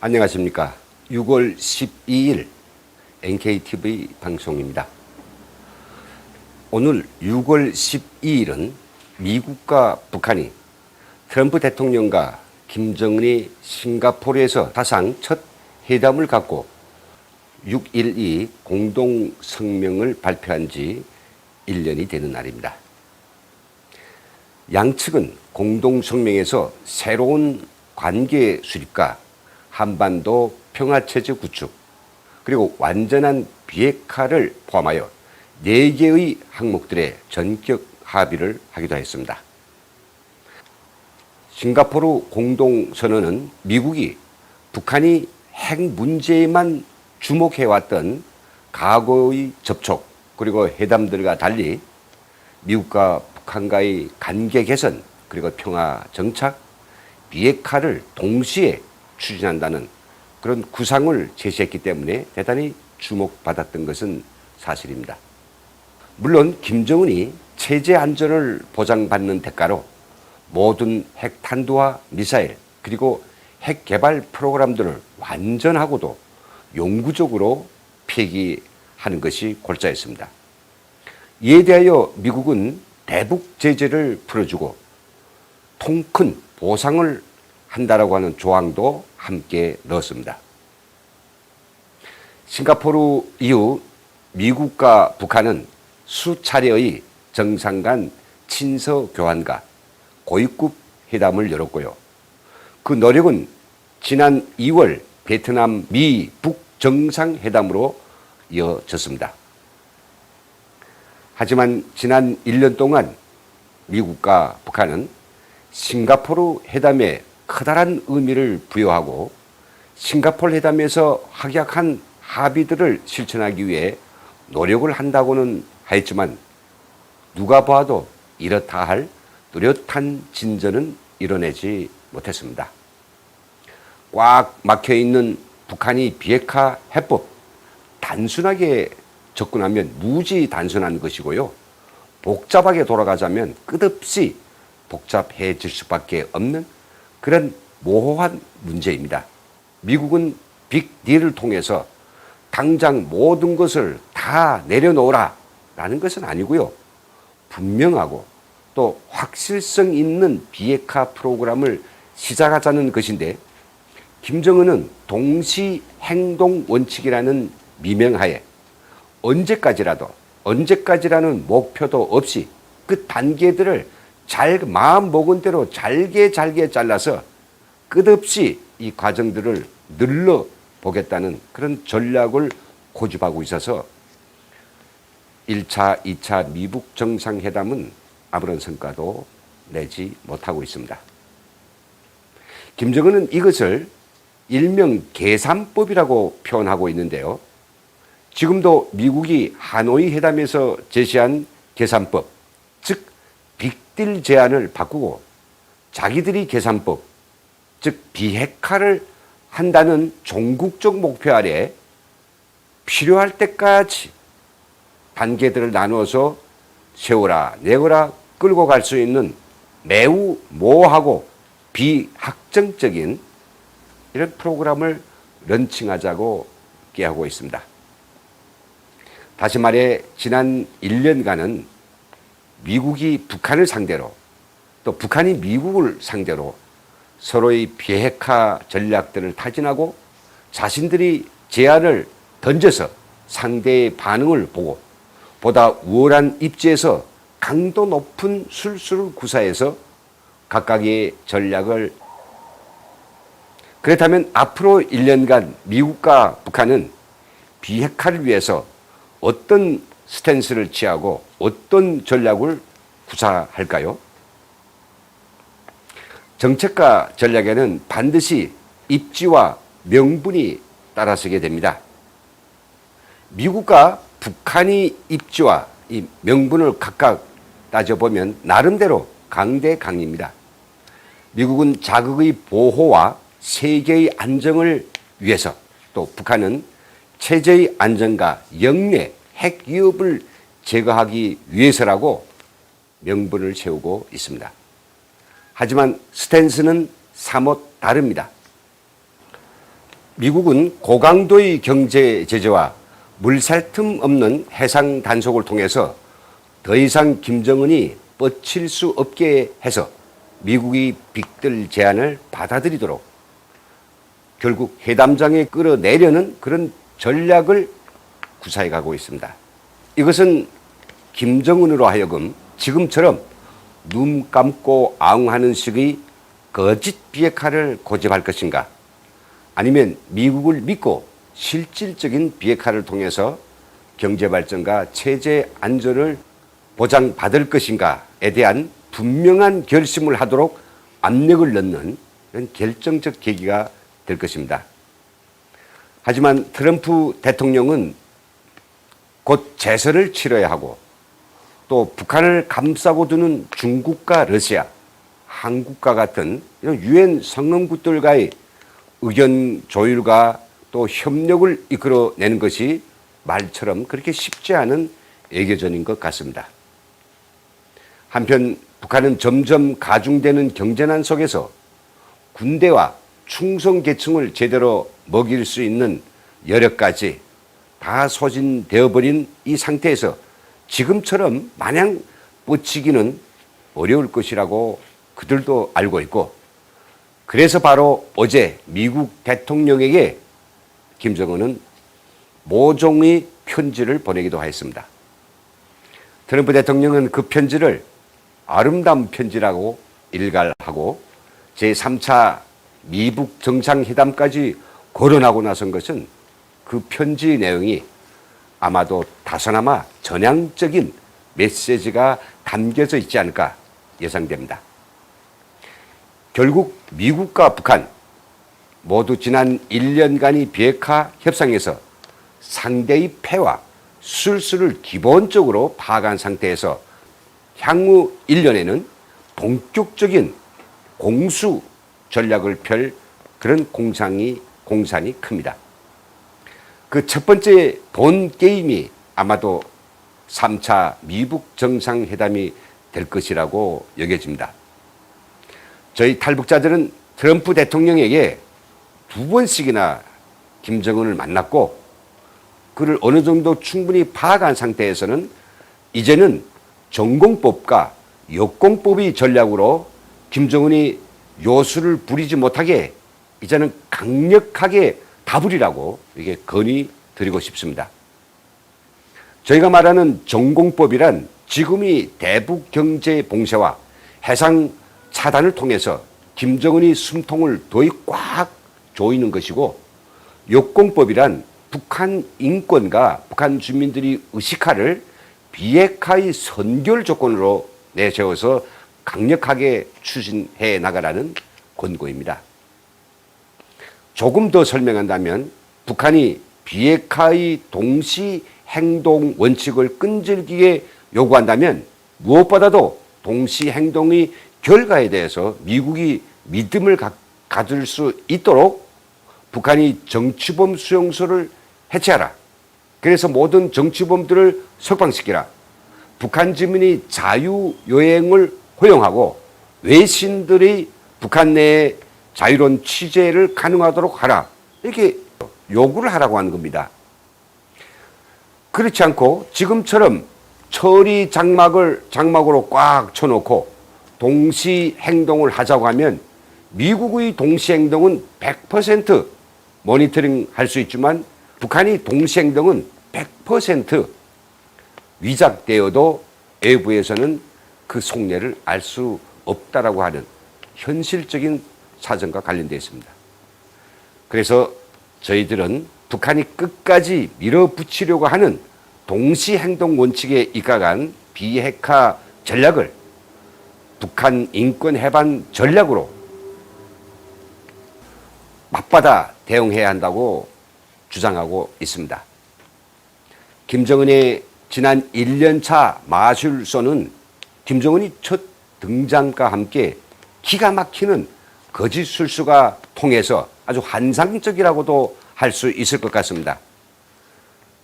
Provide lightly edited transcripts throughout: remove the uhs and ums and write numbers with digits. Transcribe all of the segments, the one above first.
안녕하십니까. 6월 12일 NKTV 방송입니다. 오늘 6월 12일은 미국과 북한이 트럼프 대통령과 김정은이 싱가포르에서 사상 첫 회담을 갖고 6.12 공동성명을 발표한 지 1년이 되는 날입니다. 양측은 공동성명에서 새로운 관계 수립과 한반도 평화체제 구축, 그리고 완전한 비핵화를 포함하여 4개의 항목들의 전격 합의를 하기도 했습니다. 싱가포르 공동선언은 미국이 북한이 핵 문제에만 주목해왔던 과거의 접촉 그리고 회담들과 달리 미국과 북한과의 관계 개선 그리고 평화 정착, 비핵화를 동시에 추진한다는 그런 구상을 제시했기 때문에 대단히 주목받았던 것은 사실입니다. 물론 김정은이 체제 안전을 보장받는 대가로 모든 핵 탄두와 미사일 그리고 핵 개발 프로그램들을 완전하고도 영구적으로 폐기하는 것이 골자였습니다. 이에 대하여 미국은 대북 제재를 풀어주고 통큰 보상을 한다라고 하는 조항도 함께 넣었습니다. 싱가포르 이후 미국과 북한은 수차례의 정상 간 친서 교환과 고위급 회담을 열었고요. 그 노력은 지난 2월 베트남 미북 정상회담으로 이어졌습니다. 하지만 지난 1년 동안 미국과 북한은 싱가포르 회담에 커다란 의미를 부여하고 싱가포르 회담에서 확약한 합의들을 실천하기 위해 노력을 한다고는 하였지만 누가 봐도 이렇다 할 뚜렷한 진전은 이뤄내지 못했습니다. 꽉 막혀있는 북한이 비핵화 해법 단순하게 접근하면 무지 단순한 것이고요. 복잡하게 돌아가자면 끝없이 복잡해질 수밖에 없는 그런 모호한 문제입니다. 미국은 빅딜을 통해서 당장 모든 것을 다 내려놓으라 라는 것은 아니고요. 분명하고 또 확실성 있는 비핵화 프로그램을 시작하자는 것인데 김정은은 동시 행동 원칙이라는 미명하에 언제까지라는 목표도 없이 그 단계들을 마음 먹은 대로 잘게 잘라서 끝없이 이 과정들을 늘려보겠다는 그런 전략을 고집하고 있어서 1차, 2차 미북 정상회담은 아무런 성과도 내지 못하고 있습니다. 김정은은 이것을 일명 계산법이라고 표현하고 있는데요. 지금도 미국이 하노이 회담에서 제시한 계산법, 즉 빅딜 제안을 바꾸고 자기들이 계산법, 즉 비핵화를 한다는 종국적 목표 아래 필요할 때까지 단계들을 나누어서 세워라 내거라 끌고 갈 수 있는 매우 모호하고 비확정적인 이런 프로그램을 런칭하자고 깨하고 있습니다. 다시 말해 지난 1년간은 미국이 북한을 상대로 또 북한이 미국을 상대로 서로의 비핵화 전략들을 타진하고 자신들이 제안을 던져서 상대의 반응을 보고 보다 우월한 입지에서 강도 높은 술수를 구사해서 각각의 전략을 그렇다면 앞으로 1년간 미국과 북한은 비핵화를 위해서 어떤 스탠스를 취하고 어떤 전략을 구사할까요? 정책과 전략에는 반드시 입지와 명분이 따라서게 됩니다. 미국과 북한이 입지와 이 명분을 각각 따져보면 나름대로 강대강입니다. 미국은 자국의 보호와 세계의 안정을 위해서 또 북한은 체제의 안정과 영내 핵 위협을 제거하기 위해서라고 명분을 세우고 있습니다. 하지만 스탠스는 사뭇 다릅니다. 미국은 고강도의 경제 제재와 물살틈 없는 해상 단속을 통해서 더 이상 김정은이 뻗칠 수 없게 해서 미국이 빅들 제안을 받아들이도록 결국 회담장에 끌어내려는 그런 전략을 구사해 가고 있습니다. 이것은 김정은으로 하여금 지금처럼 눈 감고 아웅하는 식의 거짓 비핵화를 고집할 것인가, 아니면 미국을 믿고 실질적인 비핵화를 통해서 경제발전과 체제 안전을 보장받을 것인가에 대한 분명한 결심을 하도록 압력을 넣는 이런 결정적 계기가 될 것입니다. 하지만 트럼프 대통령은 곧 재선을 치러야 하고 또 북한을 감싸고 두는 중국과 러시아, 한국과 같은 이런 유엔 성원국들과의 의견 조율과 또 협력을 이끌어내는 것이 말처럼 그렇게 쉽지 않은 외교전인 것 같습니다. 한편 북한은 점점 가중되는 경제난 속에서 군대와 충성 계층을 제대로 먹일 수 있는 여력까지 다 소진되어 버린 이 상태에서 지금처럼 마냥 뻗치기는 어려울 것이라고 그들도 알고 있고, 그래서 바로 어제 미국 대통령에게 김정은은 모종의 편지를 보내기도 했습니다. 트럼프 대통령은 그 편지를 아름다운 편지라고 일갈하고 제3차 미북 정상회담까지 거론하고 나선 것은 그 편지 내용이 아마도 다소나마 전향적인 메시지가 담겨져 있지 않을까 예상됩니다. 결국 미국과 북한 모두 지난 1년간의 비핵화 협상에서 상대의 패와 술수를 기본적으로 파악한 상태에서 향후 1년에는 본격적인 공수 전략을 펼 그런 공산이 큽니다. 그 첫 번째 본 게임이 아마도 3차 미북 정상회담이 될 것이라고 여겨집니다. 저희 탈북자들은 트럼프 대통령에게 2번씩이나 김정은을 만났고 그를 어느 정도 충분히 파악한 상태에서는 이제는 전공법과 역공법의 전략으로 김정은이 요술을 부리지 못하게 이제는 강력하게 다부리라고 이게 건의드리고 싶습니다. 저희가 말하는 전공법이란 지금의 대북 경제 봉쇄와 해상 차단을 통해서 김정은이 숨통을 더욱 꽉 조이는 것이고, 역공법이란 북한 인권과 북한 주민들이 의식화를 비핵화의 선결 조건으로 내세워서 강력하게 추진해 나가라는 권고입니다. 조금 더 설명한다면 북한이 비핵화의 동시 행동 원칙을 끈질기게 요구한다면 무엇보다도 동시 행동의 결과에 대해서 미국이 믿음을 가질 수 있도록 북한이 정치범 수용소를 해체하라. 그래서 모든 정치범들을 석방시키라. 북한 주민이 자유여행을 허용하고 외신들의 북한 내에 자유로운 취재를 가능하도록 하라. 이렇게 요구를 하라고 하는 겁니다. 그렇지 않고 지금처럼 처리 장막으로 꽉 쳐놓고 동시 행동을 하자고 하면 미국의 동시 행동은 100% 모니터링 할 수 있지만 북한이 동시 행동은 100% 위작되어도 외부에서는 그 속내를 알 수 없다라고 하는 현실적인 사정과 관련되어 있습니다. 그래서 저희들은 북한이 끝까지 밀어붙이려고 하는 동시 행동 원칙에 입각한 비핵화 전략을 북한 인권 해방 전략으로 맞받아 대응해야 한다고 주장하고 있습니다. 김정은의 지난 1년차 마술쇼는 김정은이 첫 등장과 함께 기가 막히는 거짓 술수가 통해서 아주 환상적이라고도 할 수 있을 것 같습니다.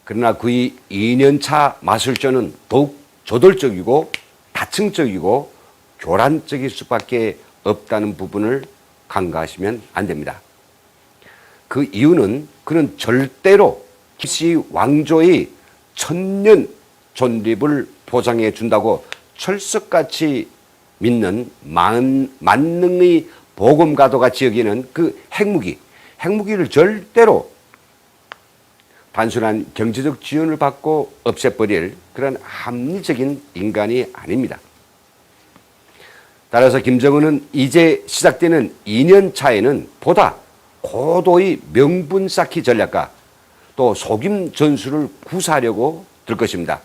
그러나 그의 2년차 마술쇼는 더욱 저돌적이고 다층적이고 교란적일 수밖에 없다는 부분을 간과하시면 안 됩니다. 그 이유는 그는 절대로 김씨 왕조의 천년 존립을 보장해 준다고 철석같이 믿는 만능의 보검가도 같이 여기는 그 핵무기를 절대로 단순한 경제적 지원을 받고 없애버릴 그런 합리적인 인간이 아닙니다. 따라서 김정은은 이제 시작되는 2년 차에는 보다 고도의 명분 쌓기 전략과 또 속임 전술을 구사하려고 들 것입니다.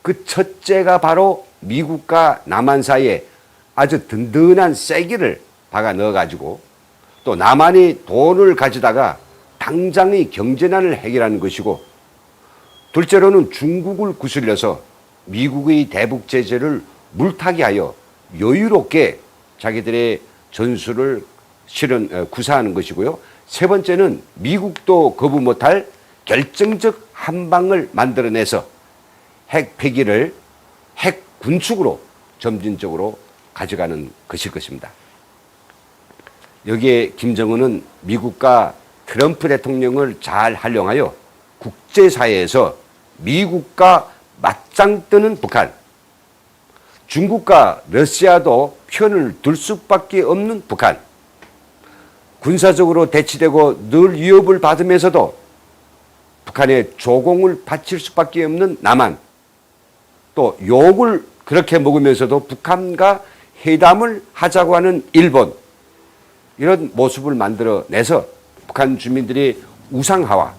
그 첫째가 바로 미국과 남한 사이에 아주 든든한 쐐기를 박아 넣어가지고 또 남한이 돈을 가져다가 당장의 경제난을 해결하는 것이고, 둘째로는 중국을 구슬려서 미국의 대북 제재를 물타기 하여 여유롭게 자기들의 전술을 구사하는 것이고요. 세 번째는 미국도 거부 못할 결정적 한방을 만들어내서 핵 폐기를 핵 군축으로 점진적으로 가져가는 것일 것입니다. 여기에 김정은은 미국과 트럼프 대통령을 잘 활용하여 국제사회에서 미국과 맞짱 뜨는 북한, 중국과 러시아도 편을 들 수밖에 없는 북한, 군사적으로 대치되고 늘 위협을 받으면서도 북한에 조공을 바칠 수밖에 없는 남한, 또 욕을 그렇게 먹으면서도 북한과 회담을 하자고 하는 일본, 이런 모습을 만들어내서 북한 주민들의 우상화와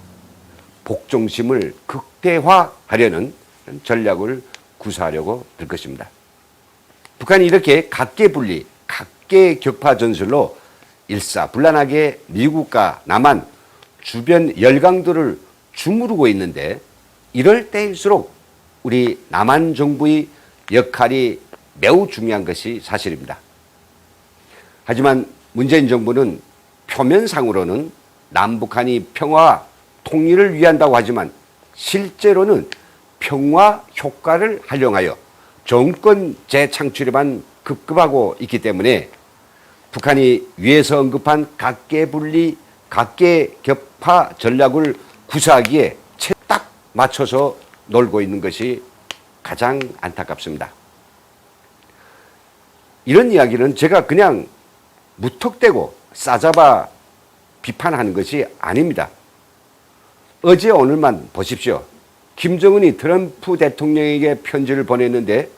복종심을 극대화하려는 전략을 구사하려고 들 것입니다. 북한이 이렇게 각계분리, 각계격파 전술로 일사불란하게 미국과 남한 주변 열강들을 주무르고 있는데, 이럴 때일수록 우리 남한 정부의 역할이 매우 중요한 것이 사실입니다. 하지만 문재인 정부는 표면상으로는 남북한이 평화와 통일을 위한다고 하지만 실제로는 평화 효과를 활용하여 정권 재창출에만 급급하고 있기 때문에 북한이 위에서 언급한 각계분리, 각계격파 전략을 구사하기에 딱 맞춰서 놀고 있는 것이 가장 안타깝습니다. 이런 이야기는 제가 그냥 무턱대고 싸잡아 비판하는 것이 아닙니다. 어제 오늘만 보십시오. 김정은이 트럼프 대통령에게 편지를 보냈는데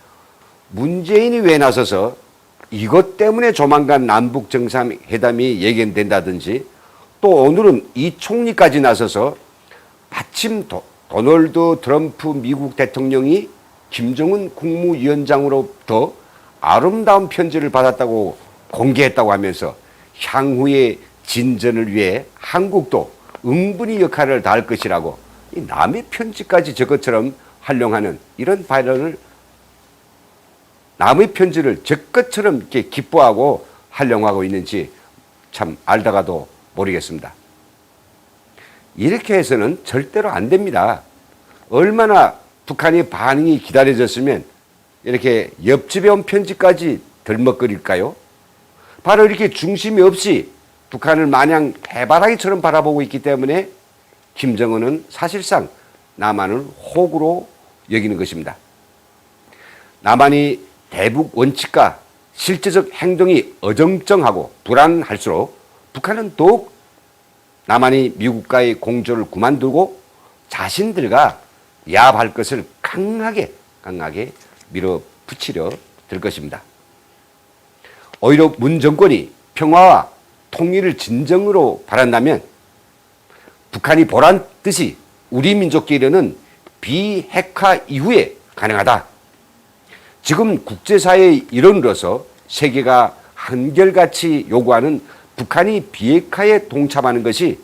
문재인이 왜 나서서 이것 때문에 조만간 남북 정상회담이 예견된다든지, 또 오늘은 이 총리까지 나서서 마침 도널드 트럼프 미국 대통령이 김정은 국무위원장으로부터 아름다운 편지를 받았다고 공개했다고 하면서 향후의 진전을 위해 한국도 응분히 역할을 다할 것이라고 이 남의 편지까지 저것처럼 활용하는 이런 발언을, 남의 편지를 저것처럼 이렇게 기뻐하고 활용하고 있는지 참 알다가도 모르겠습니다. 이렇게 해서는 절대로 안 됩니다. 얼마나 북한의 반응이 기다려졌으면 이렇게 옆집에 온 편지까지 덜먹거릴까요? 바로 이렇게 중심이 없이 북한을 마냥 해바라기처럼 바라보고 있기 때문에 김정은은 사실상 남한을 호구로 여기는 것입니다. 남한이 대북 원칙과 실제적 행동이 어정쩡하고 불안할수록 북한은 더욱 남한이 미국과의 공조를 그만두고 자신들과 야합할 것을 강하게 밀어붙이려 들 것입니다. 오히려 문 정권이 평화와 통일을 진정으로 바란다면 북한이 보란 듯이 우리 민족끼리는 비핵화 이후에 가능하다. 지금 국제사회의 일원으로서 세계가 한결같이 요구하는 북한이 비핵화에 동참하는 것이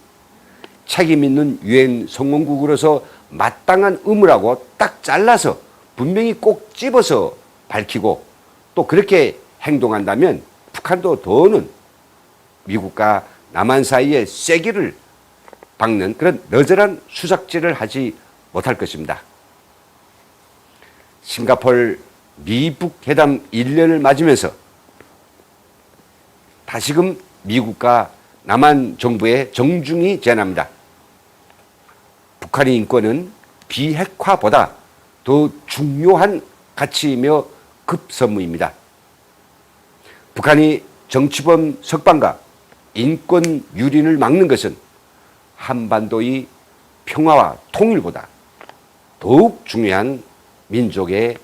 책임 있는 유엔 성원국으로서 마땅한 의무라고 딱 잘라서 분명히 꼭 집어서 밝히고, 또 그렇게 행동한다면 북한도 더는 미국과 남한 사이에 쐐기를 박는 그런 너절한 수작질을 하지 못할 것입니다. 싱가포르 미북 회담 1년을 맞으면서 다시금 미국과 남한 정부에 정중히 제안합니다. 북한의 인권은 비핵화보다 더 중요한 가치이며 급선무입니다. 북한이 정치범 석방과 인권 유린을 막는 것은 한반도의 평화와 통일보다 더욱 중요한 민족의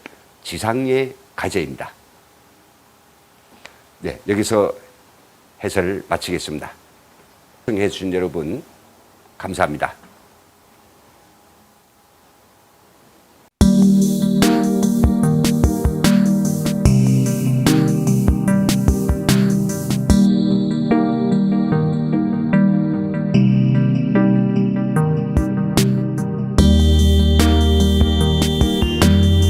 지상의 과제입니다. 네, 여기서 해설을 마치겠습니다. 시청해 주신 여러분 감사합니다.